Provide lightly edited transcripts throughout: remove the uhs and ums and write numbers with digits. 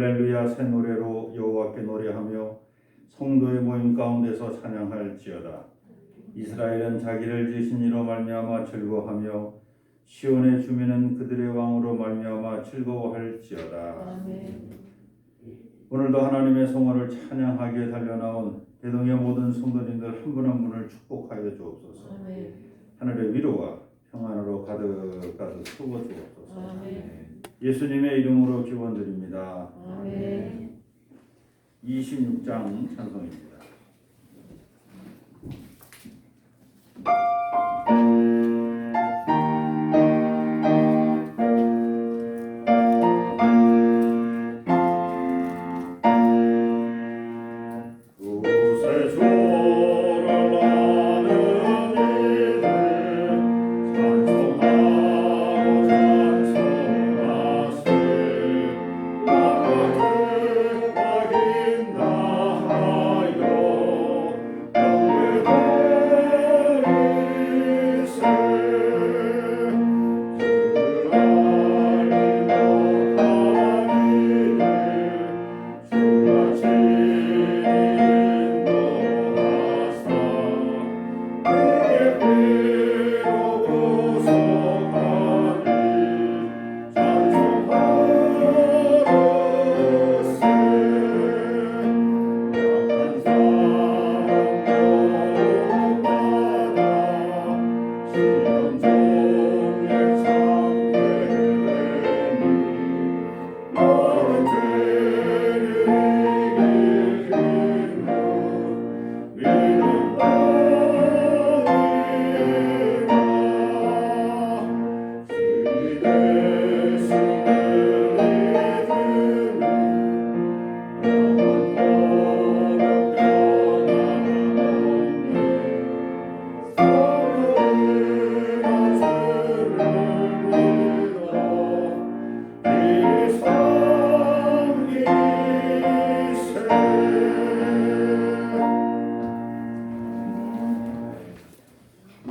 할렐루야 새 노래로 여호와께 노래하며 성도의 모임 가운데서 찬양할지어다. 이스라엘은 자기를 지으신 이로 말미암아 즐거워하며 시온의 주민은 그들의 왕으로 말미암아 즐거워할지어다. 아멘. 오늘도 하나님의 성원을 찬양하기에 달려나온 대동의 모든 성도님들 한 분 한 분을 축복하여 주옵소서. 아멘. 하늘의 위로와 평안으로 가득 채워 주옵소서. 아멘. 예수님의 이름으로 기원드립니다. 아멘. 26장 찬송입니다.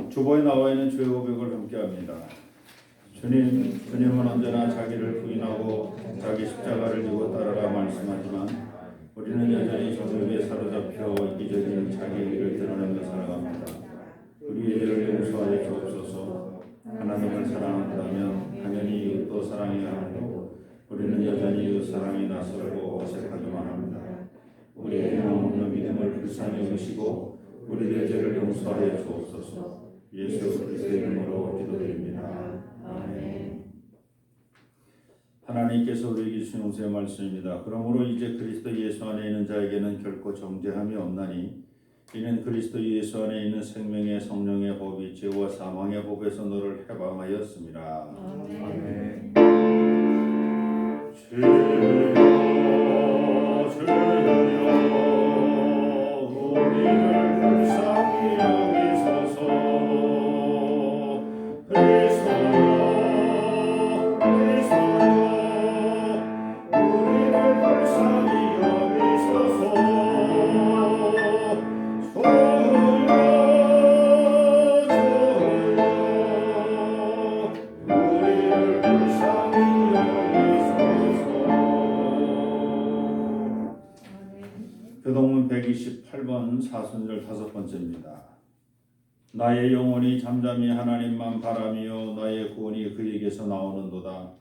주보에 나와 있는 주의 고백을 함께합니다. 주님은 언제나 자기를 부인하고 자기 십자가를 지고 따르라 말씀하지만 우리는 여전히 정욕에 사로잡혀 이기적인 자기 의를 드러내며 살아갑니다. 우리의 죄를 용서하여 주옵소서. 하나님을 사랑한다면 당연히 이웃도 사랑해야 하고 우리는 여전히 이웃 사랑이 낯설고 어색하기만 합니다. 우리의 형없는 믿음을 불쌍히 여기시고 우리의 죄를 용서하여 주옵소서. 예수 그리스도의 이름으로 기도드립니다. 아멘. 하나님께서 우리에게 주신 용서의 말씀입니다. 그러므로 이제 그리스도 예수 안에 있는 자에게는 결코 정죄함이 없나니 이는 그리스도 예수 안에 있는 생명의 성령의 법이 죄와 사망의 법에서 너를 해방하였습니다. 아멘. 주여 우리를 불쌍히 여기소서. 교동문 128번 사순절 5번째입니다. 나의 영혼이 잠잠히 하나님만 바라며 나의 구원이 그에게서 나오는도다.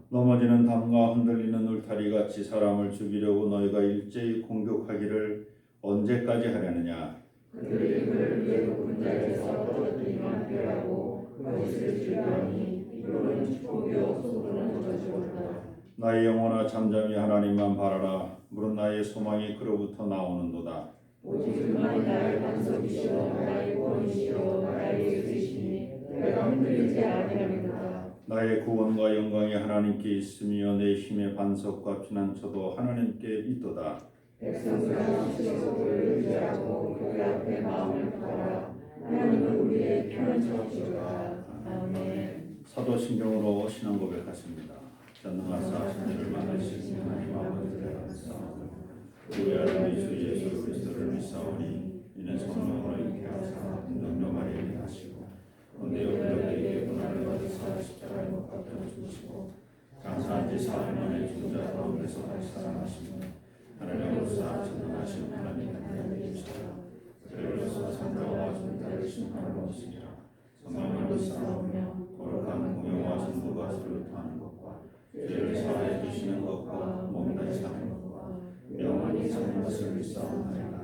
넘어지는 담과 흔들리는 울타리같이 사람을 죽이려고 너희가 일제히 공격하기를 언제까지 하려느냐. 그들이 그를 위해 높은 자리에서 떨어뜨리면 피하고 거짓을 지르니 이로는 축복이 없어서는 던져주었다. 나의 영혼아 잠잠히 하나님만 바라라. 물은 나의 소망이 그로부터 나오는도다. 오직 그만이 나의 반석이시오 나의 구원이시오 나의 예수이시니 내가 흔들리지 아니하리로다. 나의 구원과 영광이 하나님께 있으며 내 힘의 반석과 피난처도 하나님께 있도다. 백성들아 스스로 그를 의지하고 그의 앞에 마음을 팔아 하나님은 우리의 피난처시로다. 아멘. 사도신경으로 신앙 고백하십니다. 전능하사 하나님을 만나신 하나님 아버지를 감사합니다. 우리 아들 예수 그리스도를 믿사오니 이는 성령으로 잉태하사 능력하리니 하시고 내 그들에게 고난을 받으사 십자가에 못 박혀 죽으시고 장사한 지 사흘 만에 죽은 자 가운데서 다시 살아나시며 하늘로서 전능하신 하나님 하나님의 주시라. 그들로서 산자와 죽은 자를 심판하러 오시리라. 성령으로 싸우며 거룩한 공의와 전부가 서로 통하는 것과 죄를 사하여 주시는 것과 몸을 사는 것과 영원히 사는 것을 믿사옵나이다.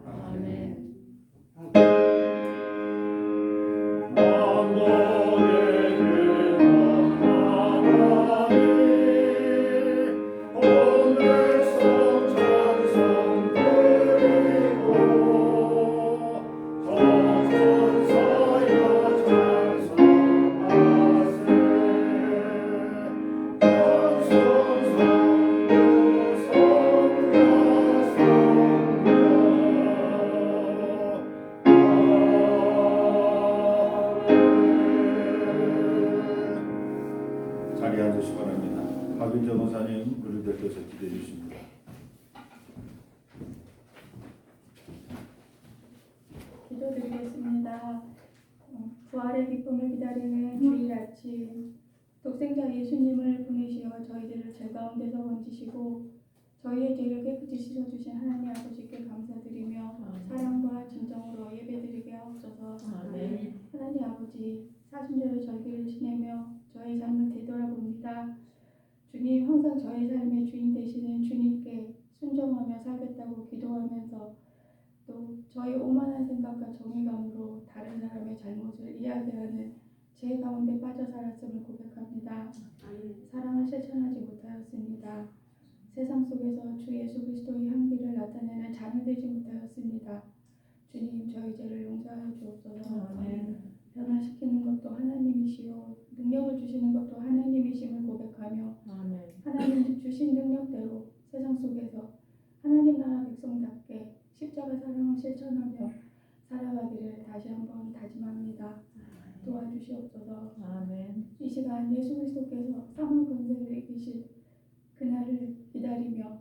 아멘. 자리에 앉으시기 바랍니다. 박윤정 목사님 우리 대표서 기대해 주십니다. 기도드리겠습니다. 부활의 기쁨을 기다리는 주일 아침 독생자 예수님을 보내시어 저희들을 죄 가운데서 건지시고 저희의 죄를 깨끗이 씻어주신 하나님 아버지께 감사드리며 사랑과 진정으로 예배드리게 하옵소서. 하나님 아버지 사순절의 절기를 지내며 저희 삶을 되돌아봅니다. 주님 항상 저희 삶의 주인 되시는 주님께 순종하며 살겠다고 기도하면서 또 저희 오만한 생각과 정의감으로 다른 사람의 잘못을 이야기하는 죄 가운데 빠져 살았음을 고백합니다. 사랑을 실천하지 못하였습니다. 세상 속에서 주 예수 그리스도의 향기를 나타내는 자녀 되지 못하였습니다. 주님 저희 죄를 용서하여 주옵소서. 변화시키는 것도 하나님이시요 능력을 주시는 것도 하나님이심을 고백하며 하나님 주신 능력대로 세상 속에서 하나님 나라 백성답게 십자가 사랑을 실천하며 살아가기를 다시 한번 다짐합니다. 도와주시옵소서. 이 시간 예수 그리스도께서 사망 권세를 이기실 그날을 기다리며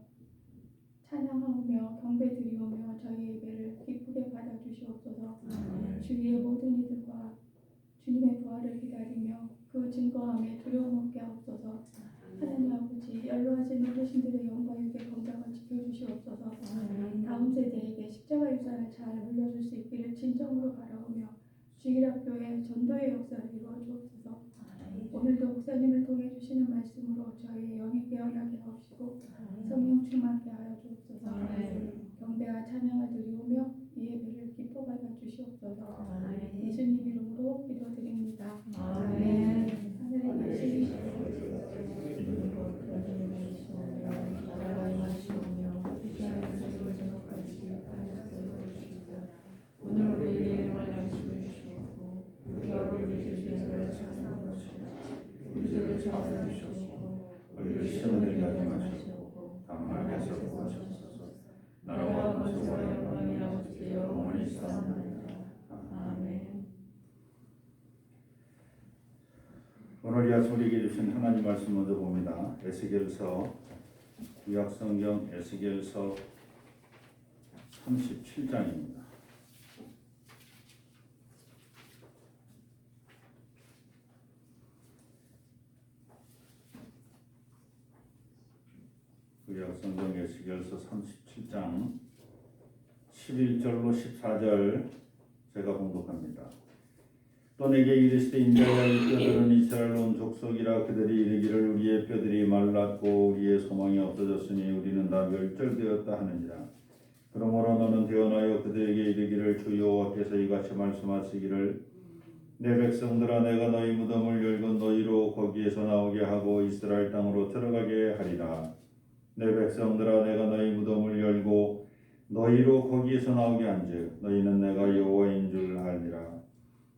찬양하며 경배드리오며 저희 예배를 기쁘게 받아주시옵소서. 주위의 모든 이들과 주님의 부활을 기다리며 그 증거함에 두려움 없게 하옵소서. 하나님 아버지 연로하신 어르신들의 영과 육의 건강을 지켜주시옵소서. 다음 세대에게 십자가 유산을 잘 물려줄 수 있기를 진정으로 바라오며 주일학교의 전도의 역사를 이루어 주옵소서. 오늘도 목사님을 통해 주시는 말씀으로 저희의 영이 깨어나게 하옵시고 성령 충만케 하여 주옵소서. 경배와 찬양을 드리오며 이 예배를 기뻐 받아 주시옵소서. 예수님 이름으로 기도드립니다. 아멘. 하늘에 계신 오늘 우리에게 일용할 양식을 주시옵고 우리를 주시는 우리를 저주하여 주시옵고 우리를 시험에 하지 마시고 다만 에서 구하옵소서. 나라와 권세와 영광이 아버지께 영원히 있사옵나이다. 아멘. 오늘 이 아침 우리에게 주신 하나님 말씀 먼저 봅니다. 에스겔서 구약성경 에스겔서 37장입니다. 구약성경 에스겔서 37장 11절로 14절 제가 봉독합니다. 또 내게 이르시되 인자야 이 뼈들은 이스라엘 온 족속이라 그들이 이르기를 우리의 뼈들이 말랐고 우리의 소망이 없어졌으니 우리는 다 멸절되었다 하느니라. 그러므로 너는 대언하여 그들에게 이르기를 주 여호와께서 이같이 말씀하시기를 내 백성들아 내가 너희 무덤을 열고 너희로 거기에서 나오게 하고 이스라엘 땅으로 들어가게 하리라. 내 백성들아 내가 너희 무덤을 열고 너희로 거기에서 나오게 한즉 너희는 내가 여호와인 줄 알리라.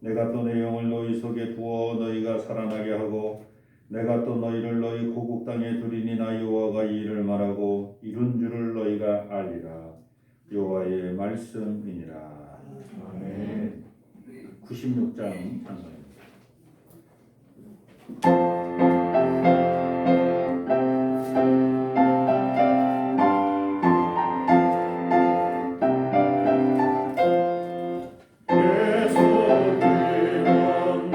내가 또 내 영을 너희 속에 두어 너희가 살아나게 하고 내가 또 너희를 너희 고국 땅에 두리니 나 여호와가 이 일을 말하고 이룬 줄을 너희가 알리라. 여호와의 말씀이니라. 아멘. 96장 찬송입니다. 예수님은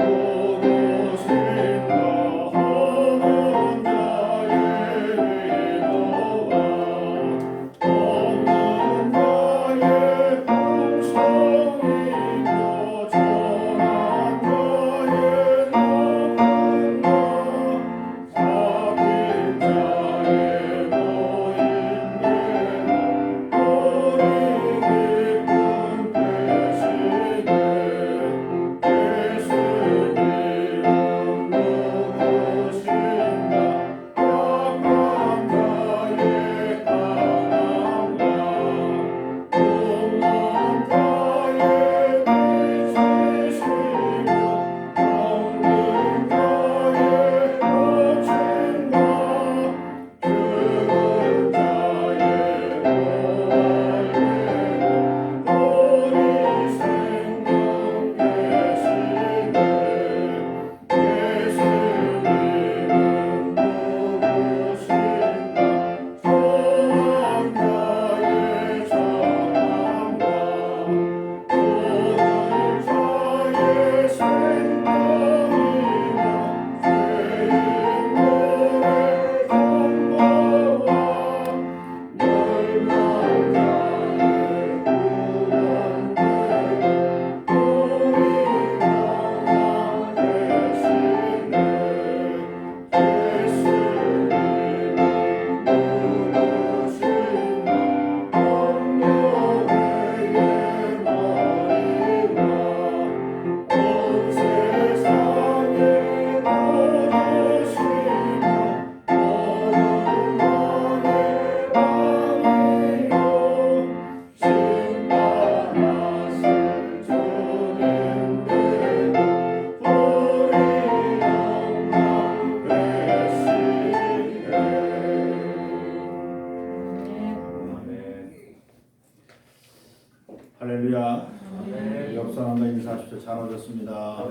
할렐루야. 옆 사람과 인사하십시오. 잘 오셨습니다. 잘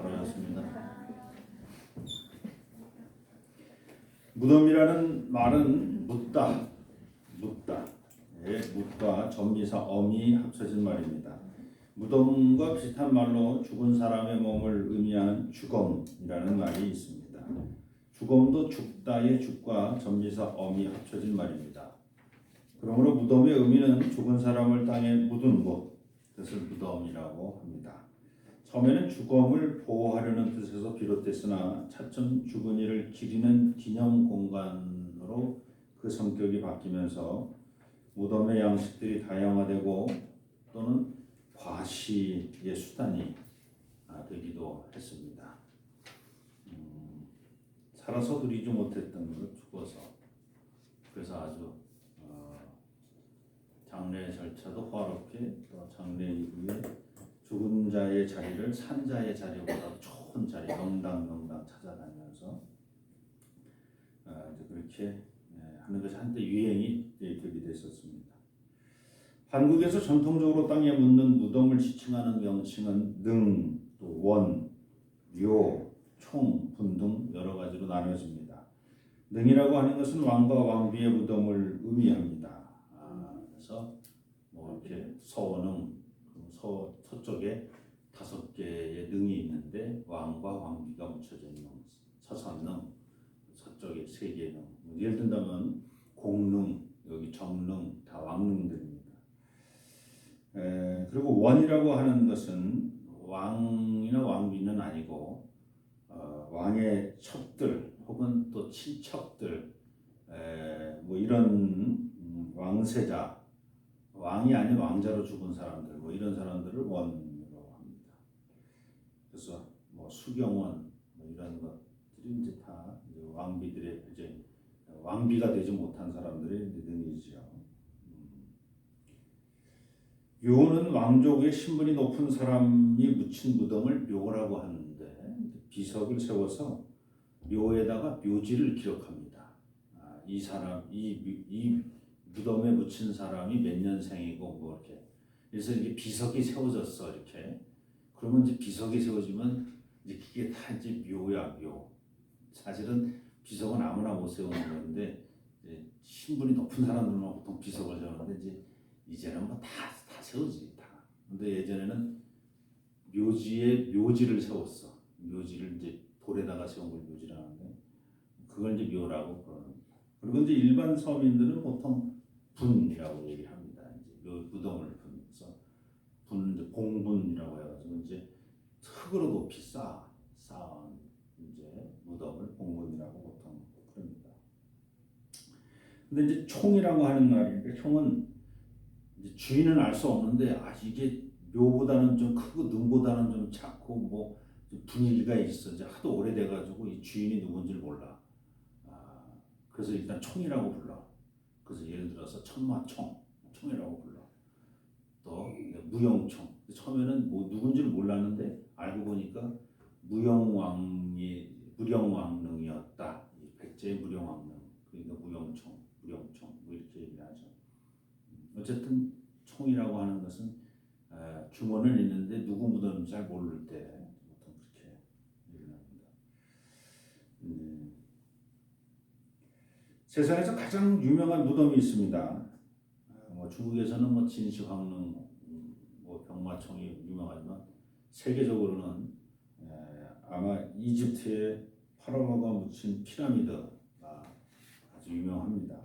오셨습니다. 무덤이라는 말은 묻다, 예, 묻과 전미사 엄이 합쳐진 말입니다. 무덤과 비슷한 말로 죽은 사람의 몸을 의미하는 죽음이라는 말이 있습니다. 죽음도 죽다의 죽과 전미사 엄이 합쳐진 말입니다. 그러므로 무덤의 의미는 죽은 사람을 땅에 묻은 곳, 그것을 무덤이라고 합니다. 처음에는 죽음을 보호하려는 뜻에서 비롯됐으나 차츰 죽은 이를 기리는 기념 공간으로 그 성격이 바뀌면서 무덤의 양식들이 다양화되고 또는 과시의 수단이 되기도 했습니다. 살아서 누리지 못했던 것을 죽어서, 그래서 아주 장례 절차도 호화롭게, 또 장례 이후에 죽은 자의 자리를 산 자의 자리보다 좋은 자리, 명당 찾아다니면서 이제 그렇게 하는 것이 한때 유행이 되기도 했었습니다. 한국에서 전통적으로 땅에 묻는 무덤을 지칭하는 명칭은 능, 또 원, 묘, 총, 분 등 여러 가지로 나눠집니다. 능이라고 하는 것은 왕과 왕비의 무덤을 의미합니다. 그래서 뭐 이렇게 서원흥, 서쪽에 5개의 능이 있는데 왕과 왕비가 묻혀져 있는 서선능, 서쪽에 3개의 능. 예를 든다면 공능, 여기 정능 다 왕능들입니다. 그리고 원이라고 하는 것은 왕이나 왕비는 아니고 왕의 첩들 혹은 또 친척들, 뭐 이런 왕세자, 왕이 아닌 왕자로 죽은 사람들, 뭐 이런 사람들을 원이라고 합니다. 그래서 뭐 수경원 뭐 이런 것들이 이제 다 왕비들의 이제 왕비가 되지 못한 사람들의 능이지요. 묘는 왕족의 신분이 높은 사람이 묻힌 무덤을 묘라고 하는데, 비석을 세워서 묘에다가 묘지를 기록합니다. 이 사람, 이 무덤에 묻힌 사람이 몇 년생이고 뭐 이렇게. 그래서 이게 비석이 세워졌어 이렇게. 그러면 이제 비석이 세워지면 이제 그게 다 이제 묘야, 묘. 사실은 비석은 아무나 못 세우는 건데 신분이 높은 사람들만 보통 비석을 세우는데 이제는 뭐 다 세우지 다. 근데 예전에는 묘지에 묘지를 세웠어. 묘지를 이제 돌에다가 세운 걸 묘지라는데 그걸 이제 묘라고 그러는. 그리고 이제 일반 서민들은 보통 분이라고 얘기합니다. 이제 무덤을 분해서 이제 봉분이라고 해가지고 이제 흙으로 높이 쌓은 이제 무덤을 봉분이라고 보통 그럽니다. 근데 이제 총이라고 하는 말인데, 총은 이제 주인은 알 수 없는데 이게 묘보다는 좀 크고 능보다는 좀 작고 뭐 분위기가 있어. 이제 하도 오래돼가지고 이 주인이 누군지를 몰라. 그래서 일단 총이라고 불러. 그래서 예를 들어서 총이라고 불러. 또 무영총. 처음에는 뭐 누군지를 몰랐는데 알고 보니까 무령왕릉이었다. 백제의 무령왕릉. 그러니까 무영총 뭐 이렇게 얘기하죠. 어쨌든 총이라고 하는 것은 주머니는 있는데 누구 무덤인지 잘 모를 때 보통 그렇게 얘기를 합니다. 세상에서 가장 유명한 무덤이 있습니다. 뭐 중국에서는 뭐 진시황릉, 뭐 병마총이 유명하지만 세계적으로는 아마 이집트의 파라오가 묻힌 피라미드가 아주 유명합니다.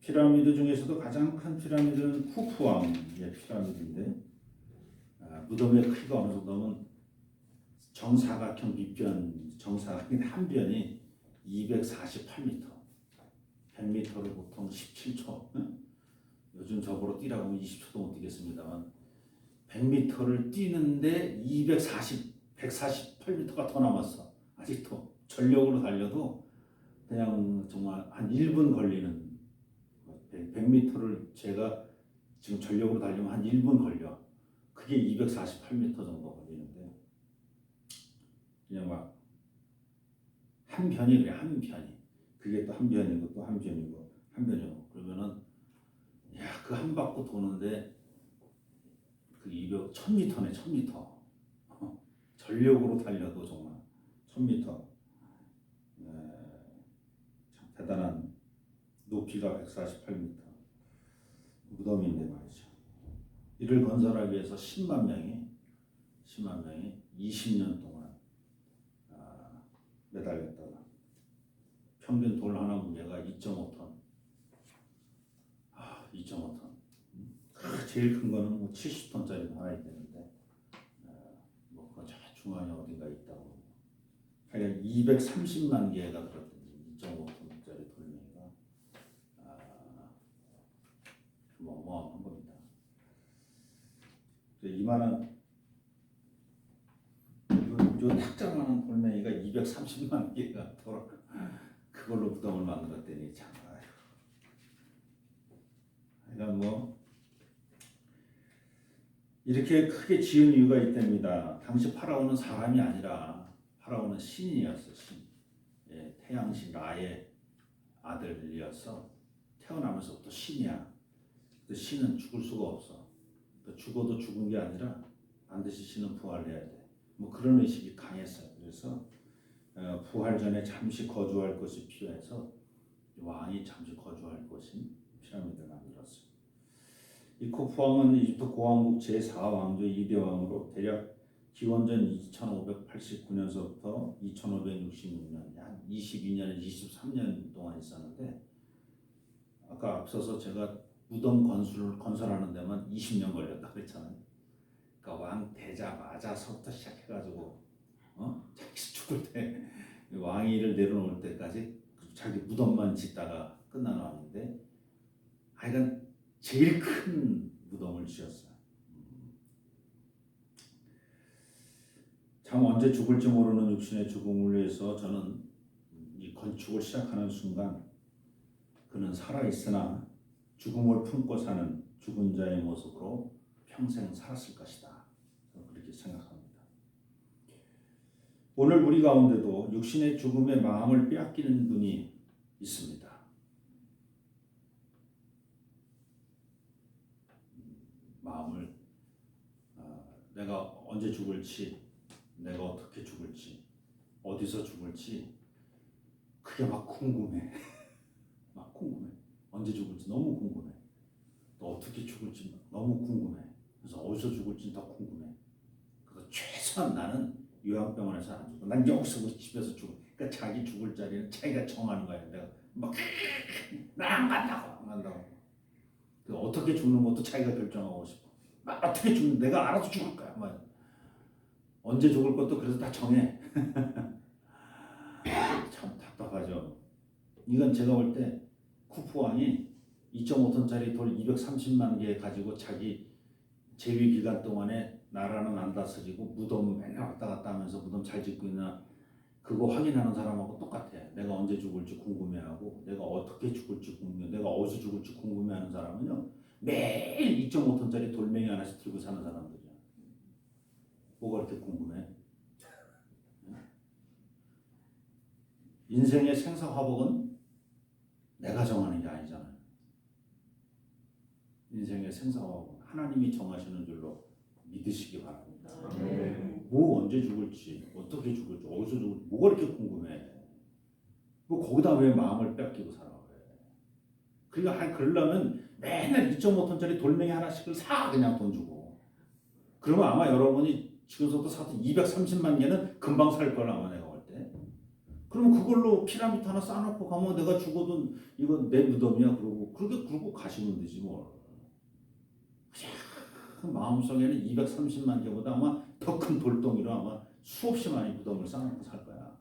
피라미드 중에서도 가장 큰 피라미드는 쿠프왕의 피라미드인데 무덤의 크기가 어느 정도면 정사각형 밑변, 정사각형 한 변이 248m, 100m를 보통 17초, 요즘 저보러 뛰라고 하면 20초도 못 뛰겠습니다만 100m를 뛰는데 148m가 더 남았어. 아직도 전력으로 달려도 그냥 정말 한 1분 걸리는 100m를 제가 지금 전력으로 달리면 한 1분 걸려. 그게 248m 정도 걸리는데 그냥 막 한 변이 그래. 한 변이. 그게 또 한 변이고 또 한 변이고 한 변이고 그러면은 야 그 한 바퀴 도는데 그 1000m네, 1000m. 전력으로 달려도 정말 1000m. 참 대단한 높이가 148m 무덤인데 말이죠. 이를 건설하기 위해서 10만 명이 20년 동안 매달렸다가 평균 돌 하나 무게가 2.5톤. 2.5톤. 제일 큰 거는 뭐 70톤짜리 하나 있는데 뭐 그건 저 중앙에 어딘가 있다고. 하여간 230만 개가 들었더니 2.5톤짜리 돌멩이가 좀 어마어마한 겁니다. 이만한 요 탁자만한 돌멩이가 230만 개가 돌아 그걸로 무덤을 만들었더니 참 그러니까 뭐 이렇게 크게 지은 이유가 있답니다. 당시 파라오는 사람이 아니라 파라오는 신이었어. 신. 예, 태양신 라의 아들이어서 태어나면서부터 신이야. 근데 신은 죽을 수가 없어. 죽어도 죽은 게 아니라 반드시 신은 부활해야 돼. 뭐 그런 의식이 강했어요. 그래서 부활 전에 잠시 거주할 것이 필요해서 왕이 잠시 거주할 곳인 피라미드를 만들었어요. 이 쿠프 왕은 이집트 고왕국 제4왕조 2대 왕으로 대략 기원전 2589년서부터 2566년 한 22년, 23년 동안 있었는데 아까 앞서서 제가 무덤 건설하는 데만 20년 걸렸다 그랬잖아요. 그러니까 왕 되자마자서부터 시작해가지고 자기 죽을 때 왕위를 내려놓을 때까지 자기 무덤만 짓다가 끝난 왕인데 하여간 제일 큰 무덤을 지었어요. 참 언제 죽을지 모르는 육신의 죽음을 위해서 저는 이 건축을 시작하는 순간 그는 살아있으나 죽음을 품고 사는 죽은 자의 모습으로 평생 살았을 것이다. 저는 그렇게 생각합니다. 오늘 우리 가운데도 육신의 죽음의 마음을 빼앗기는 분이 있습니다. 마음을 내가 언제 죽을지, 내가 어떻게 죽을지, 어디서 죽을지 그게 막 궁금해. 막 궁금해. 언제 죽을지 너무 궁금해. 또 어떻게 죽을지 너무 궁금해. 그래서 어디서 죽을지 더 궁금해. 그래서 최소한 나는 요양병원에서 안 죽고 난 여기서 집에서 죽어. 그러니까 자기 죽을 자리는 자기가 정하는 거야. 내가 막 나 안 간다고 안 간다고. 어떻게 죽는 것도 자기가 결정하고 싶어. 막 어떻게 죽는 내가 알아서 죽을 거야. 막 언제 죽을 것도 그래서 다 정해. 참 답답하죠. 이건 제가 볼 때 쿠프 왕이 2.5톤짜리 돌 230만 개 가지고 자기 재위 기간 동안에 나라는 안 다스리고 무덤 맨날 왔다 갔다 하면서 무덤 잘 짓고 있나 그거 확인하는 사람하고 똑같아. 내가 언제 죽을지 궁금해하고 내가 어떻게 죽을지 궁금해, 내가 어디서 죽을지 궁금해하는 사람은요 매일 2.5톤짜리 돌멩이 하나씩 들고 사는 사람들이야. 뭐가 그렇게 궁금해? 인생의 생사화복은 내가 정하는 게 아니잖아요. 인생의 생사화복은 하나님이 정하시는 줄로 믿으시기 바랍니다. 뭐 언제 죽을지, 어떻게 죽을지, 어디서 죽을지 뭐가 그렇게 궁금해? 뭐 거기다 왜 마음을 뺏기고 살아? 그러니까 그러려면 맨날 2.5톤짜리 돌멩이 하나씩을 사 그냥 돈 주고. 그러면 아마 여러분이 지금부터 사도 230만 개는 금방 살 걸 아마 내가 볼 때. 그러면 그걸로 피라미드 하나 쌓아놓고 가면 내가 죽어도 이건 내 무덤이야 그러고 그렇게 그러고 가시면 되지 뭐. 그 마음속에는 230만 개보다 아마 더 큰 돌덩이로 아마 수없이 많이 무덤을 쌓아놓고 살 거야.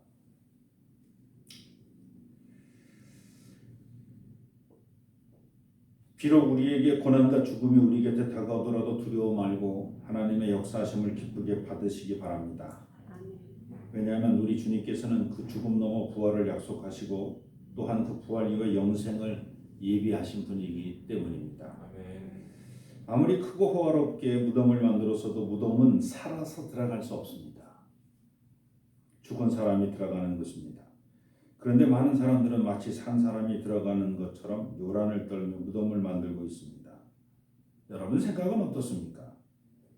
비록 우리에게 고난과 죽음이 우리 곁에 다가오더라도 두려워 말고 하나님의 역사하심을 기쁘게 받으시기 바랍니다. 왜냐하면 우리 주님께서는 그 죽음 넘어 부활을 약속하시고 또한 그 부활 이후의 영생을 예비하신 분이기 때문입니다. 아무리 크고 호화롭게 무덤을 만들었어도 무덤은 살아서 들어갈 수 없습니다. 죽은 사람이 들어가는 것입니다. 그런데 많은 사람들은 마치 산 사람이 들어가는 것처럼 요란을 떨며 무덤을 만들고 있습니다. 여러분 생각은 어떻습니까?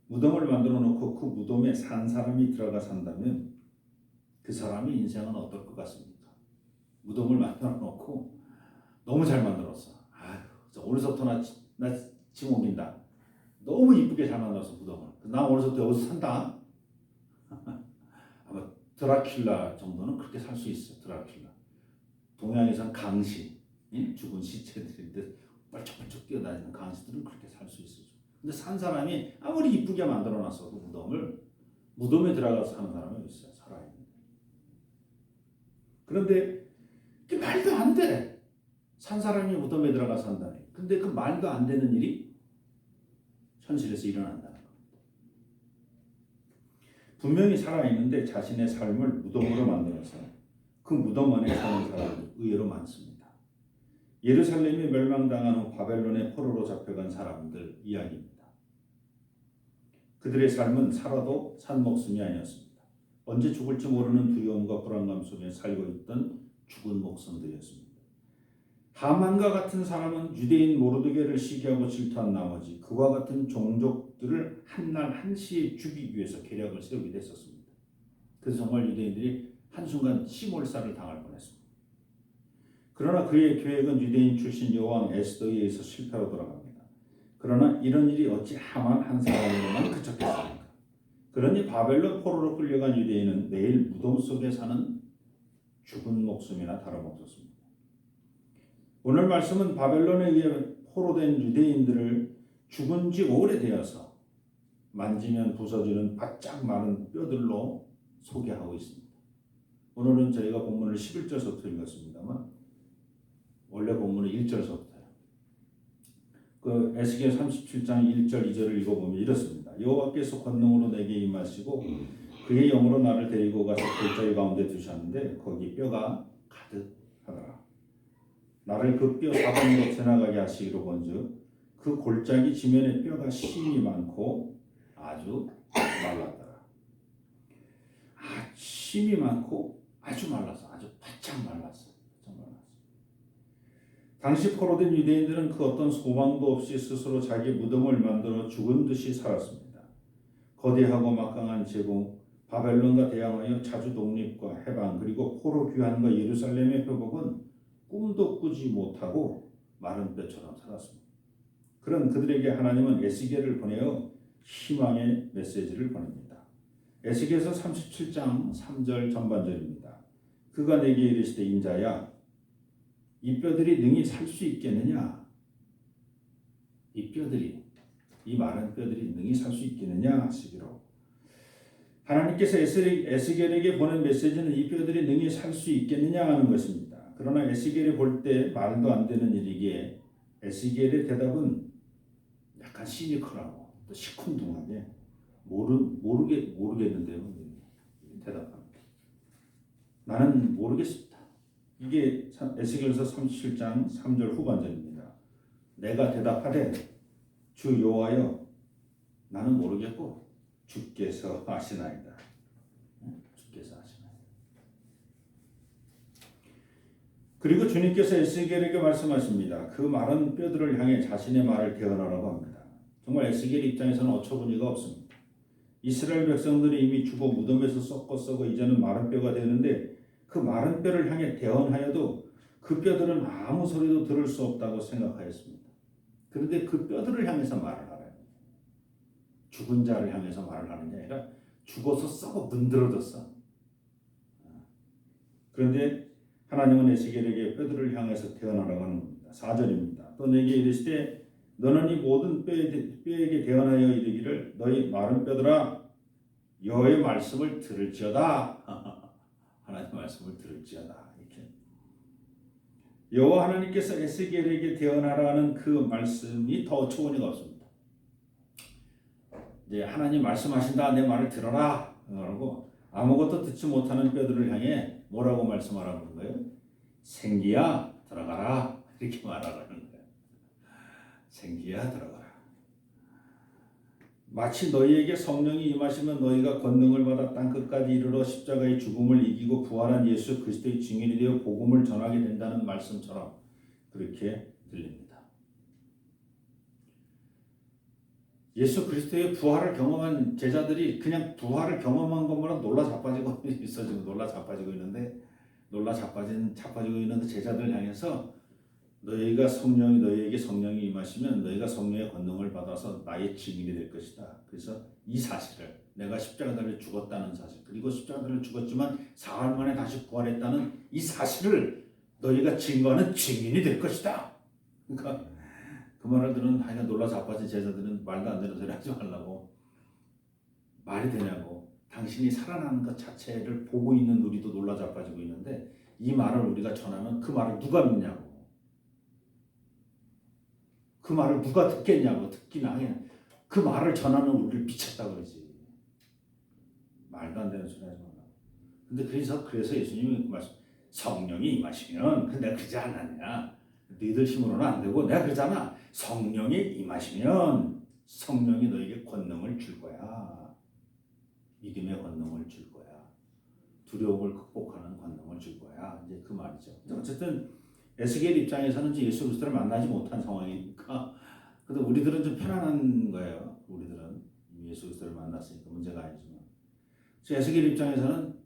무덤을 만들어 놓고 그 무덤에 산 사람이 들어가 산다면 그 사람의 인생은 어떨 것 같습니까? 무덤을 만들어 놓고 너무 잘 만들었어. 아유, 오늘부터 나 짐 옮긴다. 너무 이쁘게 잘 만들었어 무덤을. 나 오늘부터 여기서 산다. 아마 드라큘라 정도는 그렇게 살 수 있어. 드라큘라. 동양에선 강시, 죽은 시체들인데 빨쩍빨쩍 뛰어다니는 강시들은 그렇게 살 수 있어. 근데 산 사람이 아무리 이쁘게 만들어놨어도 무덤에 들어가서 사는 사람이 있어요. 살아있는데. 그런데 그게 말도 안 돼. 산 사람이 무덤에 들어가서 산다니. 근데 그 말도 안 되는 일이 현실에서 일어난다는 겁니다. 분명히 살아있는데 자신의 삶을 무덤으로 만들어서 그 무덤 안에 사는 사람이 의외로 많습니다. 예루살렘이 멸망당한 후 바벨론의 포로로 잡혀간 사람들 이야기입니다. 그들의 삶은 살아도 산 목숨이 아니었습니다. 언제 죽을지 모르는 두려움과 불안감 속에 살고 있던 죽은 목숨들이었습니다. 하만과 같은 사람은 유대인 모르드게를 시기하고 질투한 나머지 그와 같은 종족들을 한날 한시에 죽이기 위해서 계략을 세우기도 했었습니다. 그래서 정말 유대인들이 한순간 시몰살을 당할 뻔했습니다. 그러나 그의 계획은 유대인 출신 여왕 에스더에 의해서 실패로 돌아갑니다. 그러나 이런 일이 어찌 하만 한 사람으로만 그쳤겠습니까? 그러니 바벨론 포로로 끌려간 유대인은 매일 무덤 속에 사는 죽은 목숨이나 다름없었습니다. 오늘 말씀은 바벨론에 의해 포로된 유대인들을 죽은 지 오래되어서 만지면 부서지는 바짝 마른 뼈들로 소개하고 있습니다. 오늘은 저희가 본문을 11절서부터 읽었습니다만 원래 본문은 1절서부터요. 그 에스겔 37장 1절 2절을 읽어보면 이렇습니다. 여호와께서 권능으로 내게 임하시고 그의 영으로 나를 데리고 가서 골짜기 가운데 두셨는데 거기 뼈가 가득하더라. 나를 그 뼈 사방으로 지나가게 하시기로 본즉 그 골짜기 지면에 뼈가 심이 많고 아주 말랐더라. 심이 많고 아주 말랐어. 아주 바짝 말랐어. 당시 포로된 유대인들은 그 어떤 소망도 없이 스스로 자기 무덤을 만들어 죽은 듯이 살았습니다. 거대하고 막강한 제국, 바벨론과 대항하여 자주 독립과 해방 그리고 포로 귀환과 예루살렘의 회복은 꿈도 꾸지 못하고 마른 뼈처럼 살았습니다. 그런 그들에게 하나님은 에스겔을 보내어 희망의 메시지를 보냅니다. 에스겔서 37장 3절 전반절입니다. 그가 내게 이르시되 인자야 이 뼈들이 능히 살 수 있겠느냐? 이 마른 뼈들이 능히 살 수 있겠느냐 하시기로 하나님께서 에스겔에게 보낸 메시지는 이 뼈들이 능히 살 수 있겠느냐 하는 것입니다. 그러나 에스겔이 볼 때 말도 안 되는 일이기에 에스겔의 대답은 약간 시니컬하고 또 시큰둥하게 모르겠는데요. 대답합니다. 나는 모르겠습니다. 이게 에스겔서 37장 3절 후반절입니다. 내가 대답하되 주 여호와여 나는 모르겠고 주께서 아시나이다. 주께서 아시나이다. 그리고 주님께서 에스겔에게 말씀하십니다. 그 마른 뼈들을 향해 자신의 말을 대언하라고 합니다. 정말 에스겔 입장에서는 어처구니가 없습니다. 이스라엘 백성들이 이미 죽어 무덤에서 썩어 이제는 마른 뼈가 되는데 그 마른 뼈를 향해 대언하여도 그 뼈들은 아무 소리도 들을 수 없다고 생각하였습니다. 그런데 그 뼈들을 향해서 말을 하라요. 죽은 자를 향해서 말을 하는 게 아니라 죽어서 썩어 문드러졌어. 그런데 하나님은 에스겔에게 뼈들을 향해서 대언하라고 하는 겁니다. 4절입니다. 또 내게 이르시되 너는 이 모든 뼈에게 대언하여 이르기를 너희 마른 뼈들아 여호와의 말씀을 들을지어다. 하나님의 말씀을 들을지어다. 이렇게 여호와 하나님께서 에스겔에게 대언하라는 그 말씀이 더 어처구니가 없습니다. 이제 하나님 말씀하신다. 내 말을 들어라. 그러고 아무것도 듣지 못하는 뼈들을 향해 뭐라고 말씀하라는 거예요? 생기야 들어가라. 이렇게 말하라는 거예요. 생기야 들어가라. 마치 너희에게 성령이 임하시면 너희가 권능을 받아 땅끝까지 이르러 십자가의 죽음을 이기고 부활한 예수 그리스도의 증인이 되어 복음을 전하게 된다는 말씀처럼 그렇게 들립니다. 예수 그리스도의 부활을 경험한 제자들이 그냥 부활을 경험한 것만 놀라 자빠지고 있어. 지금 놀라 자빠지고 있는데 자빠지고 있는데 제자들 향해서 너희가 너희에게 성령이 임하시면 너희가 성령의 권능을 받아서 나의 증인이 될 것이다. 그래서 이 사실을 내가 십자가 달려 죽었다는 사실, 그리고 십자가 달려 죽었지만 사흘 만에 다시 부활했다는 이 사실을 너희가 증거하는 증인이 될 것이다. 그러니까 그 말을 들은 하여가 놀라 자빠진 제자들은 말도 안 되는 소리 하지 말라고. 말이 되냐고. 당신이 살아나는 것 자체를 보고 있는 우리도 놀라 자빠지고 있는데 이 말을 우리가 전하면 그 말을 누가 믿냐고. 그 말을 누가 듣겠냐고. 듣기나 하냐. 그 말을 전하는 우리를 미쳤다 그러지. 말도 안 되는 소리 하지 말라고. 근데 그래서 예수님이 말씀, 성령이 임하시면, 근데 내가 그러지 않았냐. 너희들 힘으로는 안 되고 내가 그러잖아. 성령이 임하시면 성령이 너에게 권능을 줄 거야. 믿음의 권능을 줄 거야. 두려움을 극복하는 권능을 줄 거야. 이제 그 말이죠. 어쨌든 에스겔 입장에서는 이제 예수 그리스도를 만나지 못한 상황이니까, 근데 우리들은 좀 편안한 거예요. 우리들은 예수 그리스도를 만났으니까 문제가 아니지만, 에스겔 입장에서는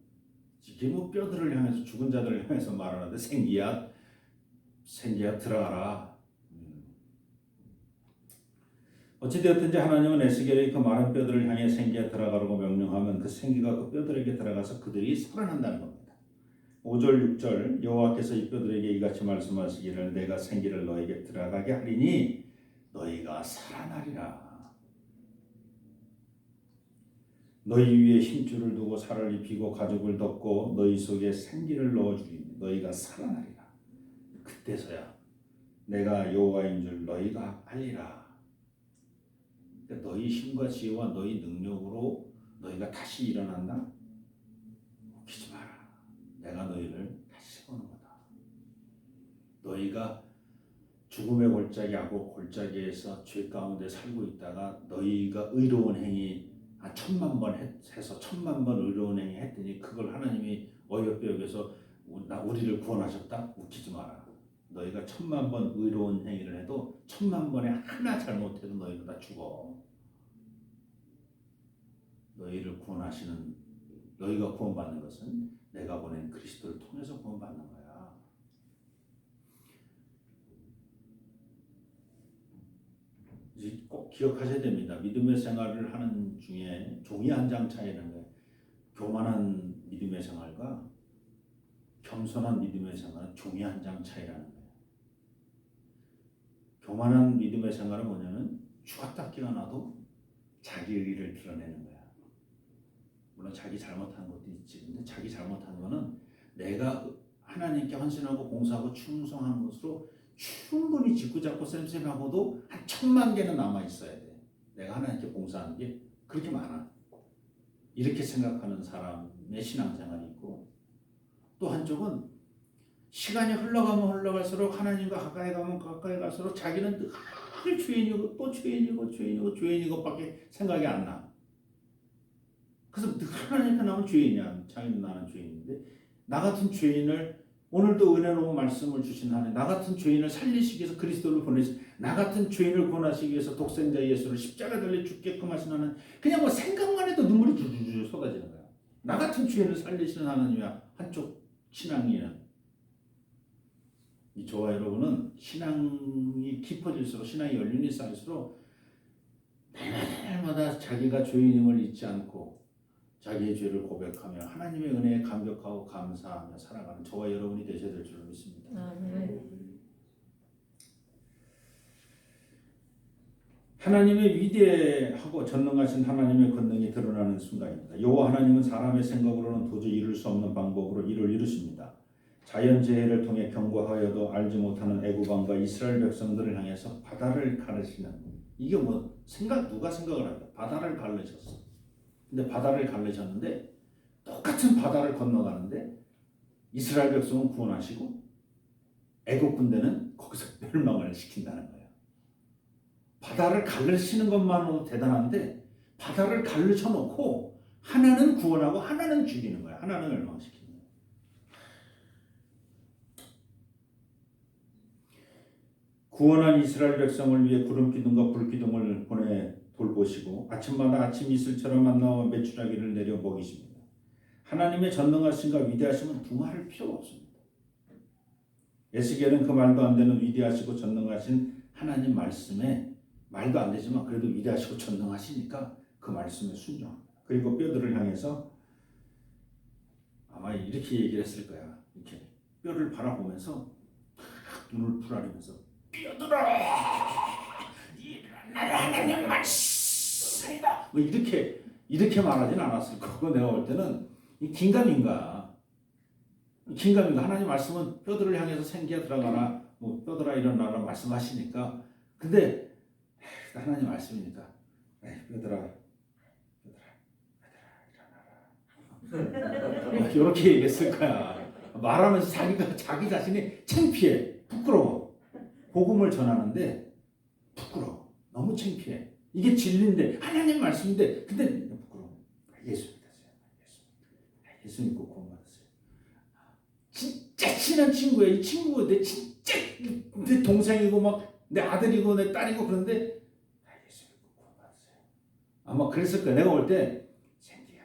이게 뭐 뼈들을 향해서, 죽은 자들을 향해서 말하는데 생기야 들어가라. 어찌되었든지 하나님은 에스겔의 그 마른 뼈들을 향해 생기야 들어가라고 명령하면 그 생기가 그 뼈들에게 들어가서 그들이 살아난다는 겁니다. 5절 6절 여호와께서 이 뼈들에게 이같이 말씀하시기를 내가 생기를 너에게 들어가게 하리니 너희가 살아나리라. 너희 위에 힘줄을 두고 살을 입히고 가죽을 덮고 너희 속에 생기를 넣어주리니 너희가 살아나리라. 그때서야 내가 여호와인 줄 너희가 알리라. 그러니까 너희 힘과 지혜와 너희 능력으로 너희가 다시 일어난다? 웃기지 마라. 내가 너희를 다시 세우는 거다. 너희가 죽음의 골짜기하고 골짜기에서 죄 가운데 살고 있다가 너희가 의로운 행위 한 1000만 번 해서 1000만 번 의로운 행위 했더니 그걸 하나님이 어이없게 여겨서 우리를 구원하셨다? 웃기지 마라. 너희가 1000만 번 의로운 행위를 해도 1000만 번에 하나 잘못해도 너희는 다 죽어. 너희를 구원하시는, 너희가 구원받는 것은 내가 보낸 그리스도를 통해서 구원받는 거야. 꼭 기억하셔야 됩니다. 믿음의 생활을 하는 중에 종이 한 장 차이라는 거예요. 교만한 믿음의 생활과 겸손한 믿음의 생활은 종이 한 장 차이라는 거예요. 교만한 믿음의 생활은 뭐냐면 죽었다 깨어나도 자기 의의를 드러내는 거야. 물론 자기 잘못한 것도 있지. 근데 자기 잘못한 거는 내가 하나님께 헌신하고 봉사하고 충성한 것으로 충분히 짓고잡고 쌤쌤하고도 한 1000만 개는 남아 있어야 돼. 내가 하나님께 봉사하는 게 그렇게 많아. 이렇게 생각하는 사람의 신앙생활이 있고, 또 한쪽은 시간이 흘러가면 흘러갈수록 하나님과 가까이 가면 가까이 갈수록 자기는 늘 죄인이고 또 죄인이고 밖에 생각이 안 나. 그래서 늘 하나님께 나면 죄인이야. 자기는 나는 죄인인데, 나 같은 죄인을 오늘도 은혜로운 말씀을 주신 하나님, 나 같은 죄인을 살리시기 위해서 그리스도를 보내신, 나 같은 죄인을 구원하시기 위해서 독생자 예수를 십자가 달려 죽게끔 하신 하나님, 그냥 뭐 생각만 해도 눈물이 줄줄줄 쏟아지는 거야. 나 같은 죄인을 살리시는 하나님이야. 한쪽 신앙이야. 저와 여러분은 신앙이 깊어질수록, 신앙이 연륜이 쌓일수록 날마다 자기가 죄인임을 잊지 않고 자기의 죄를 고백하며 하나님의 은혜에 감격하고 감사하며 살아가는 저와 여러분이 되셔야 될 줄 믿습니다. 아멘. 하나님의 위대하고 전능하신 하나님의 권능이 드러나는 순간입니다. 여호와 하나님은 사람의 생각으로는 도저히 이룰 수 없는 방법으로 일을 이루십니다. 자연재해를 통해 경고하여도 알지 못하는 애굽왕과 이스라엘 백성들을 향해서 바다를 가르시는, 이게 뭐 누가 생각을 합니까? 바다를 가르셨어. 근데 바다를 가르셨는데 똑같은 바다를 건너가는데 이스라엘 백성은 구원하시고 애굽 군대는 거기서 멸망을 시킨다는 거예요. 바다를 가르치는 것만으로도 대단한데 바다를 가르쳐 놓고 하나는 구원하고 하나는 죽이는 거야. 하나는 멸망시키는 거야. 구원한 이스라엘 백성을 위해 구름 기둥과 불 기둥을 보내 돌보시고 아침마다 아침 이슬처럼 만나와 메추라기를 내려 먹이십니다. 하나님의 전능하심과 위대하심은 두말할 필요가 없습니다. 에스겔은 그 말도 안 되는 위대하시고 전능하신 하나님 말씀에 말도 안 되지만 그래도 위대하시고 전능하시니까 그 말씀에 순종합니다. 그리고 뼈들을 향해서 아마 이렇게 얘기를 했을 거야. 이렇게 뼈를 바라보면서 눈을 부라리면서 뼈들아 하나님 말씀이다. 뭐 이렇게 말하진 않았을 거고 내가 볼 때는 이 긴가민가 하나님 말씀은 뼈들을 향해서 생기야 들어가라 뭐 뼈들아 일어나라 말씀하시니까 근데 하나님 말씀이니까 뼈들아 일어나라 이렇게 얘기했을 거야. 말하면서 자기 자신이 창피해 부끄러워. 복음을 전하는데 부끄러워. 너무 창피해. 이게 진리인데 하나님 말씀인데 근데 부끄러워. 예수 믿으세요. 예수 믿고 구원받으세요. 진짜 친한 친구야. 이 친구가 내 진짜 내 동생이고 막 내 아들이고 내 딸이고 그런데 예수 믿고 구원받으세요. 아마 그랬을 거야. 내가 볼 때 생기야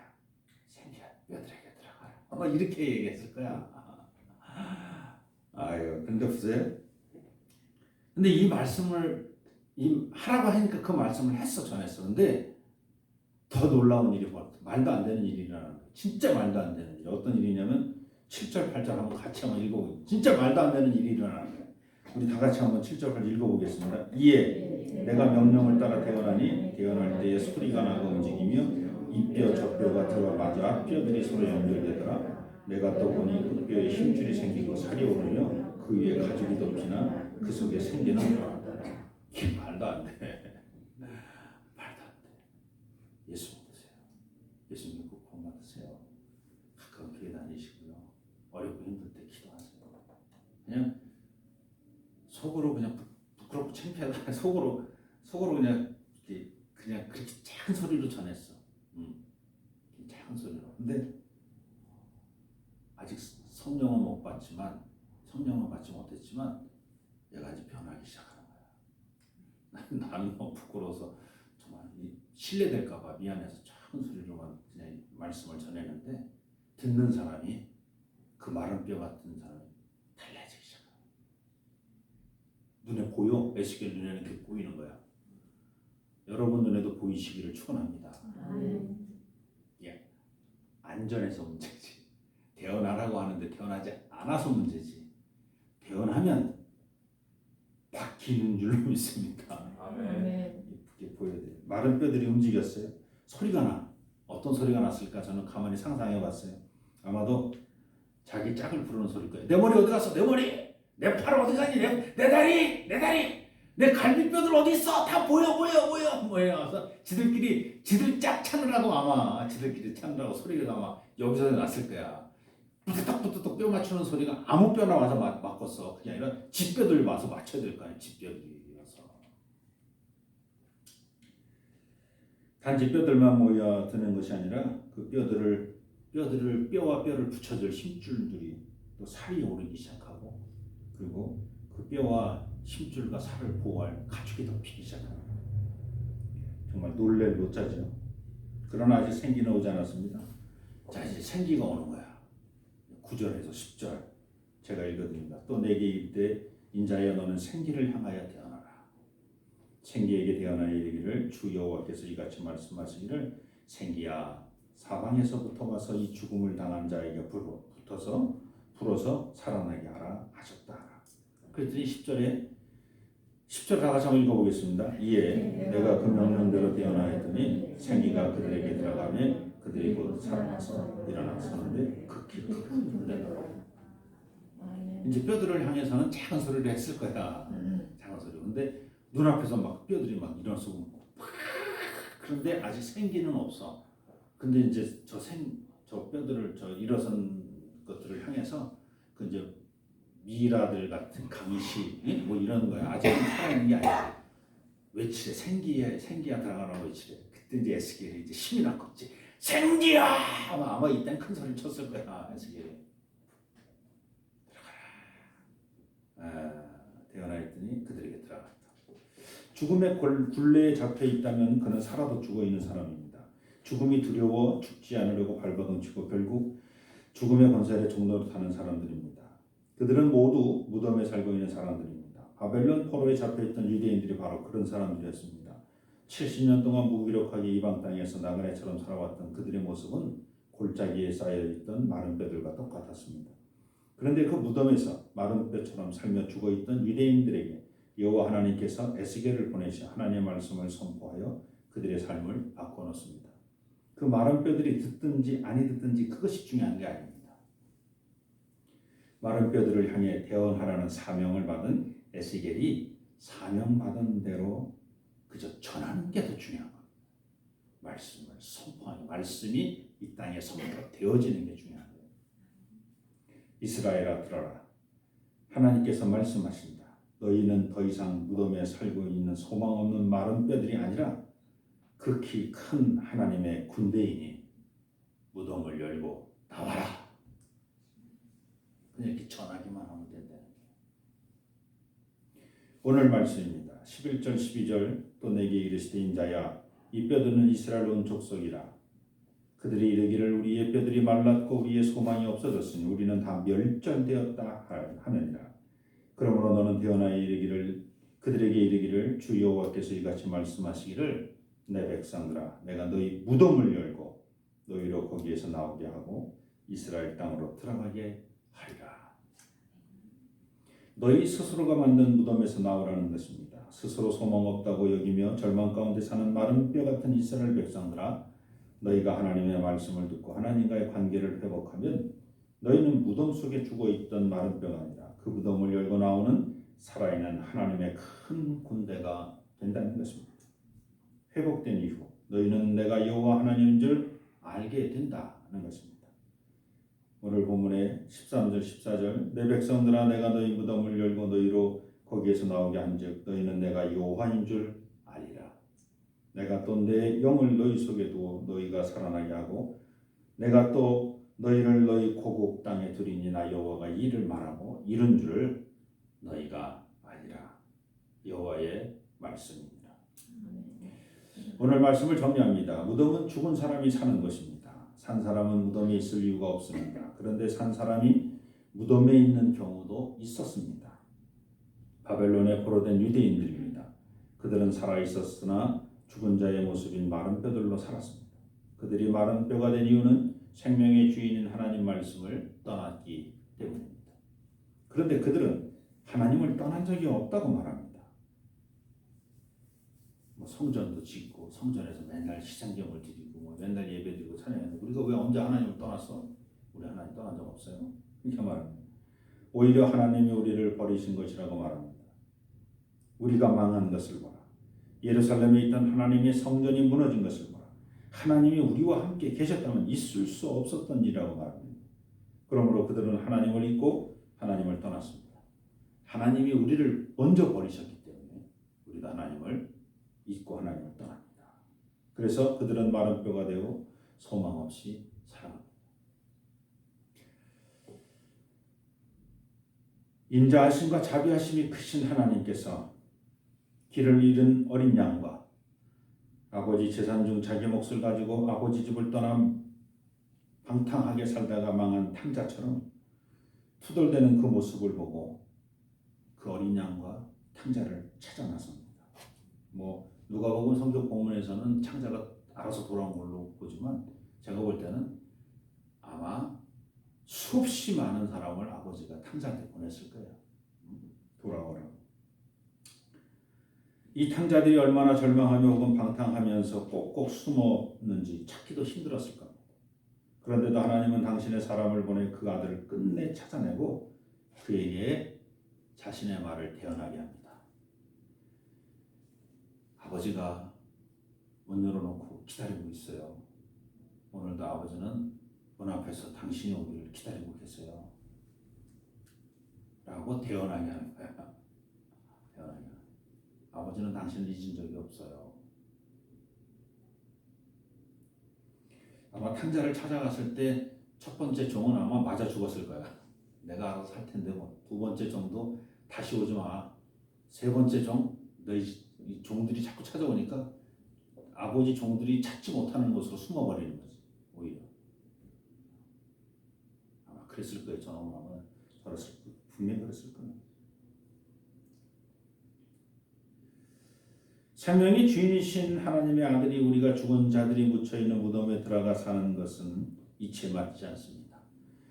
뼈들에게 들어가라. 아마 이렇게 얘기했을 거야. 아유 근데 보세요. 근데 이 말씀을 하라고 하니까 그 말씀을 전했어. 근데 더 놀라운 일이 말도 안 되는 일이라는 거예요. 진짜 말도 안 되는 일. 어떤 일이냐면 7절 8절 한번 같이 한번 읽어보겠습니다. 진짜 말도 안 되는 일이 일어나는 거예요. 우리 다 같이 한번 7절 8절 읽어보겠습니다. 이에 내가 명령을 따라 태어나니 태어날 때에 소리가 나고 움직이며 이 뼈 저 뼈가 들어맞아 뼈들이 서로 연결되더라. 내가 또 보니 그 뼈에 힘줄이 생기고 살이 오르며 그 위에 가죽이 덮이나 그 속에 생기는 이게 말도 안 돼. 말도 안 돼. 예수 믿으세요. 예수 믿고 구원받으세요. 가까운 교회 다니시고요. 어렵고 힘들 때 기도하세요. 그냥 속으로 그냥 부끄럽고 창피하다. 속으로 그냥 그렇게 작은 소리로 전했어. 작은 소리로. 근데 아직 성령은 못 받지만 성령은 받지 못했지만 얘가 이제 변하기 시작하는 거야. 나는 너무 부끄러워서 정말 신뢰될까봐 미안해서 작은 소리로만 그냥 말씀을 전했는데 듣는 사람이 그 마른 뼈 같은 사람이 달라지기 시작해요. 눈에 보여? 에스겔 눈에는 이렇게 보이는 거야. 여러분 눈에도 보이시기를 축원합니다. 예, 안전해서 문제지. 태어나라고 하는데 태어나지 않아서 문제지. 태어나면 바뀌는 줄로 믿습니다. 아멘. 이쁘게 보여야 돼요. 마른 뼈들이 움직였어요. 소리가 나. 어떤 소리가 났을까? 저는 가만히 상상해봤어요. 아마도 자기 짝을 부르는 소리일 거예요. 내 머리 어디 갔어? 내 머리! 내 팔 어디 갔니? 내 다리! 내 갈비뼈들 어디 있어? 다 보여! 그래서 지들 짝 찾느라고 아마 지들끼리 찾느라고 소리가 아마 여기서 났을 거야. 부뚜덕 뼈 맞추는 소리가 아무 뼈나 와서 맞겠어. 그게 아니라 쥐뼈들 와서 맞춰야 될 거 아니야. 쥐뼈들이 와서. 단지 뼈들만 모여드는 것이 아니라 그 뼈와 뼈를 붙여줄 힘줄들이 또 살이 오르기 시작하고 그리고 그 뼈와 힘줄과 살을 보호할 가죽이 덮이기 시작합니다. 정말 놀랄 노자죠. 그러나 아직 생기는 오지 않았습니다. 자 이제 생기가 오는 거야. 9절에서 10절 제가 읽어드립니다. 또 내게 이르되 인자여 너는 생기를 향하여 태어나라. 생기에게 태어나 이르기를 주 여호와께서 이같이 말씀하시기를 생기야 사방에서부터 와서 이 죽음을 당한 자에게 불어서 살아나게 하라 하셨다. 그랬더니 10절 다 같이 한번 읽어보겠습니다. 이에 내가 그 명령대로 태어나 했더니 생기가 그들에게 들어가며 그들이 곧 살아나서 일어나서는데 극히 큰 놀래더라. 이제 뼈들을 향해서는 작은 소리를 했을 거야. 작은 소리. 근데 눈앞에서 막 뼈들이 막 일어서고 그런데 아직 생기는 없어. 근데 이제 저 뼈들을 일어선 것들을 향해서 그 이제 미라들 같은 감시 뭐 이런 거야. 아직은 살아있는 게 아니야. 외치래. 생기야 들어가라고 외치래. 그때 이제 에스겔이 이제 힘이 났겠지. 생기야! 아마 이땐 큰 소리를 쳤을 거야. 에스겔이. 들어가라. 태어나 있더니 그들에게 들어가. 죽음의 굴레에 잡혀 있다면 그는 살아도 죽어 있는 사람입니다. 죽음이 두려워 죽지 않으려고 발버둥치고 결국 죽음의 권세를 종로로 타는 사람들입니다. 그들은 모두 무덤에 살고 있는 사람들입니다. 바벨론 포로에 잡혀있던 유대인들이 바로 그런 사람들이었습니다. 70년 동안 무기력하게 이방 땅에서 나그네처럼 살아왔던 그들의 모습은 골짜기에 쌓여있던 마른 뼈들과 똑같았습니다. 그런데 그 무덤에서 마른 뼈처럼 살며 죽어있던 유대인들에게 여호와 하나님께서 에스겔을 보내시 하나님의 말씀을 선포하여 그들의 삶을 바꿔놓습니다. 그 마른 뼈들이 듣든지 아니 듣든지 그것이 중요한 게 아닙니다. 마른 뼈들을 향해 대언하라는 사명을 받은 에스겔이 사명받은 대로 그저 전하는 게 더 중요한 겁니다. 말씀을 선포하는, 말씀이 이 땅에 선포되어지는 게 중요한 거예요. 이스라엘아 들어라. 하나님께서 말씀하신다. 너희는 더 이상 무덤에 살고 있는 소망 없는 마른 뼈들이 아니라 극히 큰 하나님의 군대이니 무덤을 열고 나와라. 그냥 이렇게 전하기만 하면 된다는 거예요. 오늘 말씀입니다. 11절 12절 또 내게 이르시되 인자야 이 뼈들은 이스라엘 온 족속이라. 그들이 이르기를 우리의 뼈들이 말랐고 우리의 소망이 없어졌으니 우리는 다 멸절되었다 하느니라. 그러므로 너는 대언하여 이르기를 그들에게 이르기를 주 여호와께서 이같이 말씀하시기를 내 백성들아 내가 너희 무덤을 열고 너희로 거기에서 나오게 하고 이스라엘 땅으로 들어가게 하리라. 너희 스스로가 만든 무덤에서 나오라는 것입니다. 스스로 소망 없다고 여기며 절망 가운데 사는 마른 뼈 같은 이스라엘 백성들아 너희가 하나님의 말씀을 듣고 하나님과의 관계를 회복하면 너희는 무덤 속에 죽어있던 마른 뼈가 아니라 그 무덤을 열고 나오는 살아있는 하나님의 큰 군대가 된다는 것입니다. 회복된 이후 너희는 내가 여호와 하나님인 줄 알게 된다는 것입니다. 오늘 본문의 13절 14절 내 백성들아 내가 너희 무덤을 열고 너희로 거기에서 나오게 한즉 너희는 내가 여호와인 줄 알리라. 내가 또 내 영을 너희 속에 두어 너희가 살아나게 하고 내가 또 너희를 너희 고국 땅에 두리니 나 여호와가 이를 말하고 이룬 줄을 너희가 알리라. 여호와의 말씀입니다. 오늘 말씀을 정리합니다. 무덤은 죽은 사람이 사는 것입니다. 산 사람은 무덤에 있을 이유가 없습니다. 그런데 산 사람이 무덤에 있는 경우도 있었습니다. 바벨론에 포로된 유대인들입니다. 그들은 살아 있었으나 죽은 자의 모습인 마른 뼈들로 살았습니다. 그들이 마른 뼈가 된 이유는 생명의 주인인 하나님 말씀을 떠났기 때문입니다. 그런데 그들은 하나님을 떠난 적이 없다고 말합니다. 성전도 짓고 성전에서 맨날 희생제물 드리고 맨날 예배드리고 찬양하는데 우리가 왜 언제 하나님을 떠났어? 우리 하나님 떠난 적 없어요. 이렇게 말합니다. 오히려 하나님이 우리를 버리신 것이라고 말합니다. 우리가 망한 것을 보라. 예루살렘에 있던 하나님의 성전이 무너진 것을 보라. 하나님이 우리와 함께 계셨다면 있을 수 없었던 일이라고 말합니다. 그러므로 그들은 하나님을 잊고 하나님을 떠났습니다. 하나님이 우리를 먼저 버리셨기 때문에 우리가 하나님을 잊고 하나님을 떠납니다. 그래서 그들은 마른 뼈가 되어 소망 없이 살아갑니다. 인자하심과 자비하심이 크신 하나님께서 길을 잃은 어린 양과 아버지 재산 중 자기 몫을 가지고 아버지 집을 떠나 방탕하게 살다가 망한 탕자처럼 투덜대는 그 모습을 보고 그 어린 양과 탕자를 찾아 나섭니다. 누가복음 성경 본문에서는 탕자가 알아서 돌아온 걸로 보지만 제가 볼 때는 아마 수없이 많은 사람을 아버지가 탕자한테 보냈을 거예요. 돌아오라고. 이 탕자들이 얼마나 절망하며 혹은 방탕하면서 꼭꼭 숨었는지 찾기도 힘들었을 겁니다. 그런데도 하나님은 당신의 사람을 보내 그 아들을 끝내 찾아내고 그에게 자신의 말을 대언하게 합니다. 아버지가 문 열어놓고 기다리고 있어요. 오늘도 아버지는 문 앞에서 당신이 오기를 기다리고 계세요. 라고 대언하게 하는 거야. 대언하게. 아버지는 당신을 잊은 적이 없어요. 아마 탕자를 찾아갔을 때 첫 번째 종은 아마 맞아 죽었을 거야. 내가 알아서 할 텐데 두 번째 종도 다시 오지 마. 세 번째 종 너희 이 종들이 자꾸 찾아오니까 아버지 종들이 찾지 못하는 곳으로 숨어버리는 거지. 오히려 아마 그랬을 거예요. 저는 아마 분명히 그랬을 거예요. 생명의 주인이신 하나님의 아들이 우리가 죽은 자들이 묻혀있는 무덤에 들어가 사는 것은 이치에 맞지 않습니다.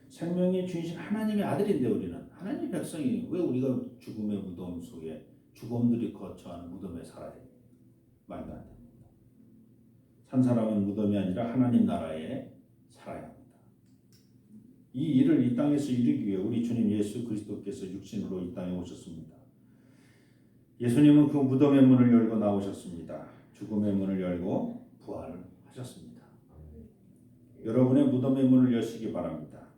생명의 주인이신 하나님의 아들인데 우리는 하나님의 백성이 왜 우리가 죽음의 무덤 속에 죽음들이 거처하는 무덤에 살아야 돼요? 말도 안 됩니다. 산 사람은 무덤이 아니라 하나님 나라에 살아야 합니다. 이 일을 이 땅에서 이루기 위해 우리 주님 예수 그리스도께서 육신으로 이 땅에 오셨습니다. 예수님은 그 무덤의 문을 열고 나오셨습니다. 죽음의 문을 열고 부활하셨습니다. 여러분의 무덤의 문을 여시기 바랍니다.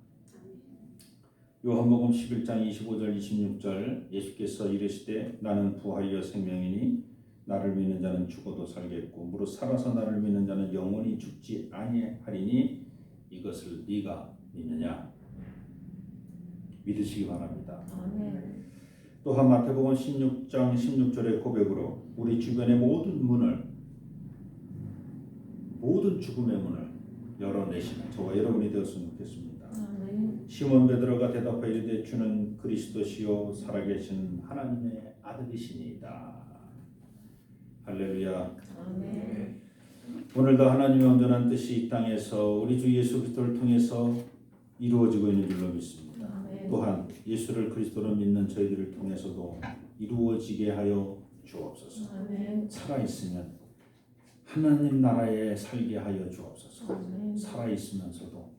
요한복음 11장 25절 26절 예수께서 이르시되 나는 부활이요 생명이니 나를 믿는 자는 죽어도 살겠고 무릇 살아서 나를 믿는 자는 영원히 죽지 아니하리니 이것을 네가 믿느냐? 믿으시기 바랍니다. 아멘. 또한 마태복음 16장 16절의 고백으로 우리 주변의 모든 죽음의 문을 열어내시는 저와 여러분이 되었으면 좋겠습니다. 아멘. 시몬 베드로가 대답하여 이르되 주는 그리스도시요 살아계신 하나님의 아들이시니이다. 할렐루야. 아멘. 오늘도 하나님의 온전한 뜻이 이 땅에서 우리 주 예수 그리스도를 통해서 이루어지고 있는 줄로 믿습니다. 아멘. 또한 예수를 그리스도로 믿는 저희들을 통해서도 이루어지게 하여 주옵소서. 아멘. 살아있으면 하나님 나라에 살게 하여 주옵소서. 아멘. 살아있으면서도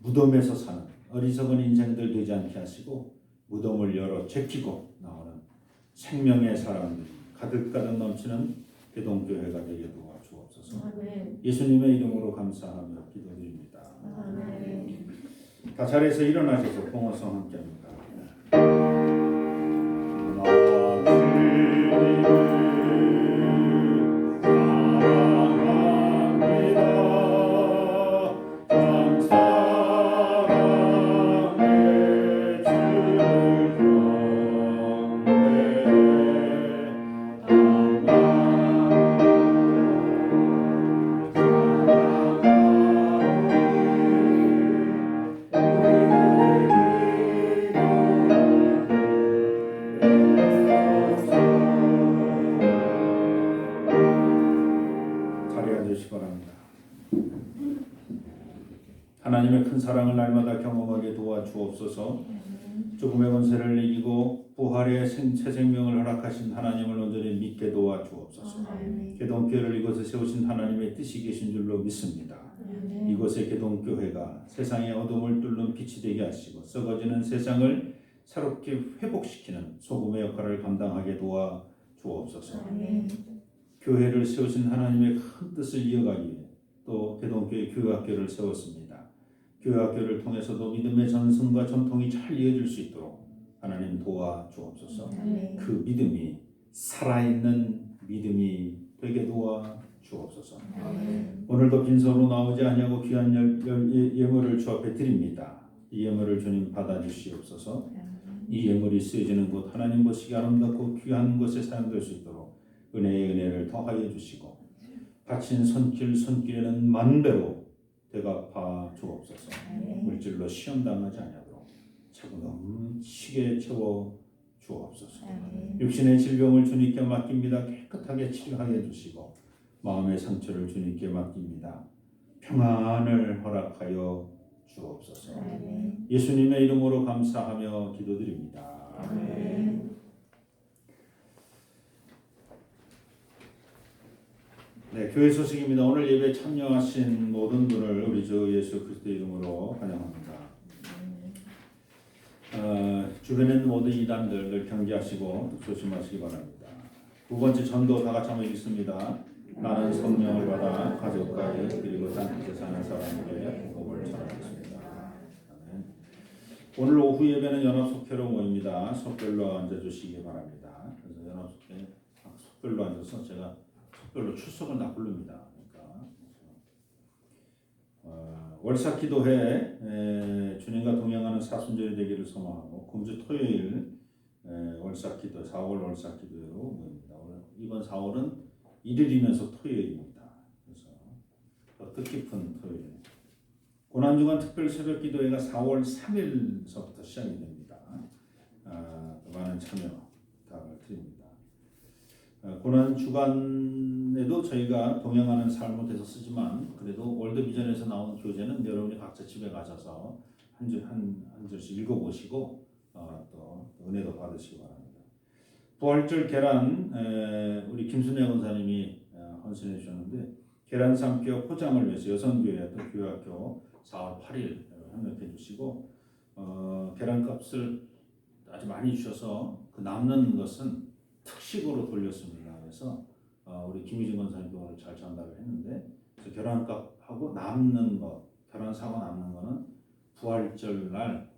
무덤에서 사는 어리석은 인생들 되지 않게 하시고 무덤을 열어 제끼고 나오는 생명의 사람들이 가득가득 넘치는 대동교회가 되게 도와 주옵소서. 아멘. 예수님의 이름으로 감사하며 기도드립니다. 아멘. 다 자리에서 일어나셔서 봉헌성 함께합니다. 하나님의 큰 사랑을 날마다 경험하게 도와주옵소서. 죽음의 권세를 이기고 부활의 새 생명을 허락하신 하나님을 온전히 믿게 도와주옵소서. 개동교회를 이곳에 세우신 하나님의 뜻이 계신 줄로 믿습니다. 이곳의 개동교회가 세상의 어둠을 뚫는 빛이 되게 하시고 썩어지는 세상을 새롭게 회복시키는 소금의 역할을 감당하게 도와주옵소서. 교회를 세우신 하나님의 큰 뜻을 이어가기 위해 또 개동교회 교회학교를 세웠습니다. 교회학교를 통해서도 믿음의 전승과 전통이 잘 이어질 수 있도록 하나님 도와주옵소서. 그 믿음이 살아있는 믿음이 되게 도와주옵소서. 오늘도 빈손으로 나오지 아니하고 귀한 예물을 주 앞에 드립니다. 이 예물을 주님 받아주시옵소서. 이 예물이 쓰여지는 곳 하나님 보시기 아름답고 귀한 곳에 사용될 수 있도록 은혜의 은혜를 더하여 주시고 바친 손길에는 만배로 대갚아 주옵소서. 물질로 시험당하지 아니하도록 차고 넘치게 채워 주옵소서. 육신의 질병을 주님께 맡깁니다. 깨끗하게 치료하여 주시고 마음의 상처를 주님께 맡깁니다. 평안을 허락하여 주옵소서. 예수님의 이름으로 감사하며 기도드립니다. 아멘. 네, 교회 소식입니다. 오늘 예배에 참여하신 모든 분을 우리 주 예수 그리스도 이름으로 환영합니다. 주변에 있는 모든 이단들 늘 경계하시고 조심하시기 바랍니다. 두 번째 전도 다 같이 한번 읽습니다. 나는 성령을 받아 가족과 그리고 땅끝에 사는 사람에게 복음을 전하겠습니다. 아멘. 오늘 오후 예배는 연합속회로 모입니다. 속별로 앉아주시기 바랍니다. 그래서 연합속회 속별로 앉아서 제가 속별로 출석을 다 부릅니다. 그러니까 월사기도회 주님과 동행하는 사순절이 되기를 소망하고 금주 토요일 월사기도 4월 월사기도회로 모입니다. 오늘 이번 4월은 일요일이면서 토요일입니다. 그래서 더 뜻깊은 토요일. 고난주간 특별 새벽 기도회가 4월 3일서부터 시작이 됩니다. 많은 참여 부탁드립니다. 고난주간에도 저희가 동행하는 삶을 쓰지만 그래도 월드비전에서 나온 교재는 여러분이 각자 집에 가셔서 한 줄씩 읽어보시고 또 은혜도 받으시기 바랍니다. 부활절 계란 우리 김순애 권사님이 헌신해 주셨는데 계란 삶기와 포장을 위해서 여성교회 또 교회학교 4월 8일 협력해 주시고 계란값을 아주 많이 주셔서 그 남는 것은 특식으로 돌렸습니다. 그래서 우리 김유진 권사님도 오늘 잘 전달을 했는데 계란값하고 남는 거 계란 사고 남는 거는 부활절 날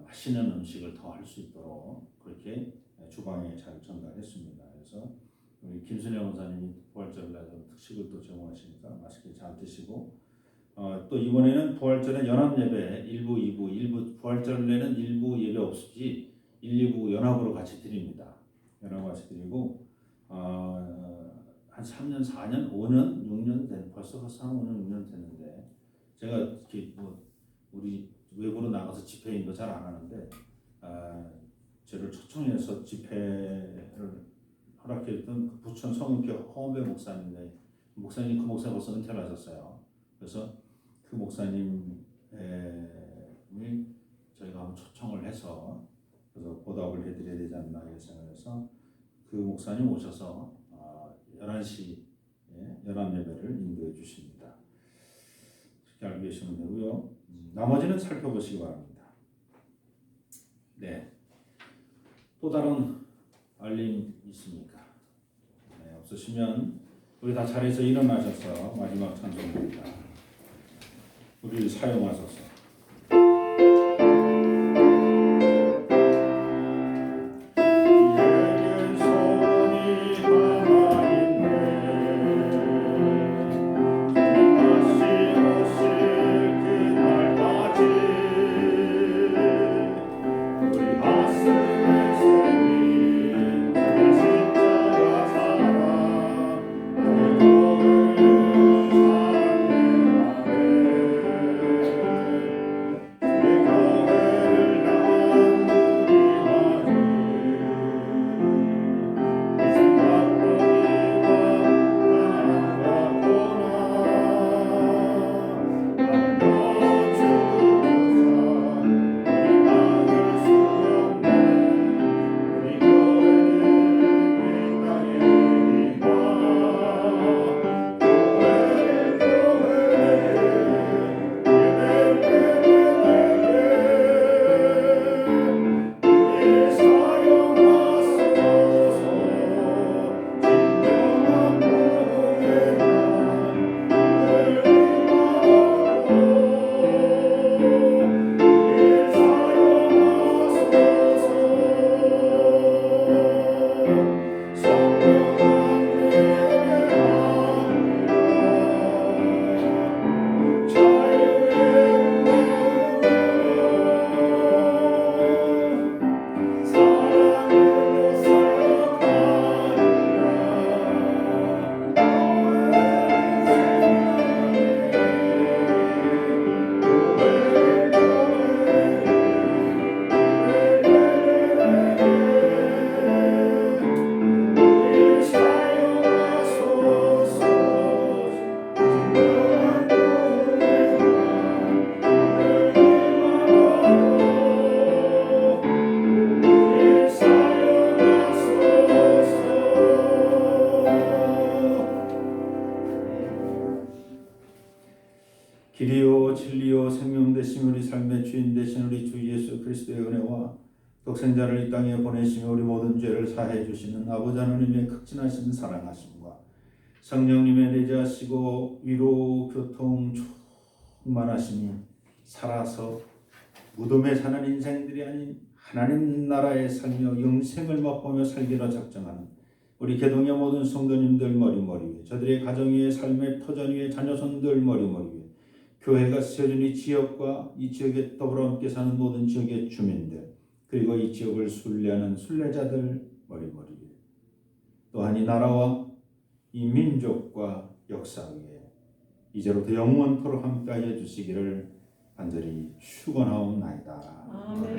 맛있는 음식을 더 할 수 있도록 그렇게 주방에 잘 전달했습니다. 그래서 우리 김순영 원사님이 부활절 날 특식을 또 제공하시니까 맛있게 잘 드시고 또 이번에는 부활절에 연합 예배 1부, 2부 부활절에는 1부 예배 없이 1, 2부 연합으로 같이 드립니다. 연합 같이 드리고 한 3년, 4년, 5년, 6년 된 벌써 한 5년, 6년 됐는데 제가 이렇게 우리 외부로 나가서 집회인 거 잘 안 하는데 저를 초청해서 집회를 허락해줬던 그 부천 성은교 허원배 목사님인데 그 목사님 벌써 은퇴를 하셨어요. 그래서 그 목사님이 저희가 한번 초청을 해서 그래서 보답을 해드려야 되지 않나 이렇게 생각해서 그 목사님 오셔서 11시에 연합 예배를 인도해 주십니다. 그렇게 알고 계시면 되고요. 나머지는 살펴보시기 바랍니다. 네. 또 다른 알림 있습니까? 네, 없으시면 우리 다 자리에서 일어나셔서 마지막 찬송입니다. 우리를 사용하소서. 길이요 진리요 생명 되신 우리 삶의 주인 되신 우리 주 예수 그리스도의 은혜와 독생자를 이 땅에 보내시며 우리 모든 죄를 사해 주시는 아버지 하나님의 극진하신 사랑하심과 성령님의 내재하시고 위로 교통 충만하심이 살아서 무덤에 사는 인생들이 아닌 하나님 나라에 살며 영생을 맛보며 살기로 작정하는 우리 개동의 모든 성도님들 머리머리 위에 저들의 가정 위에 삶의 터전 위에 자녀손들 머리머리 위에 교회가 세워진 이 지역과 이 지역에 더불어 함께 사는 모든 지역의 주민들 그리고 이 지역을 순례하는 순례자들 머리머리 위에 또한 이 나라와 이 민족과 역사 위에 이제로부터 영원토록 함께하여 주시기를 간절히 축원하옵나이다. 아멘.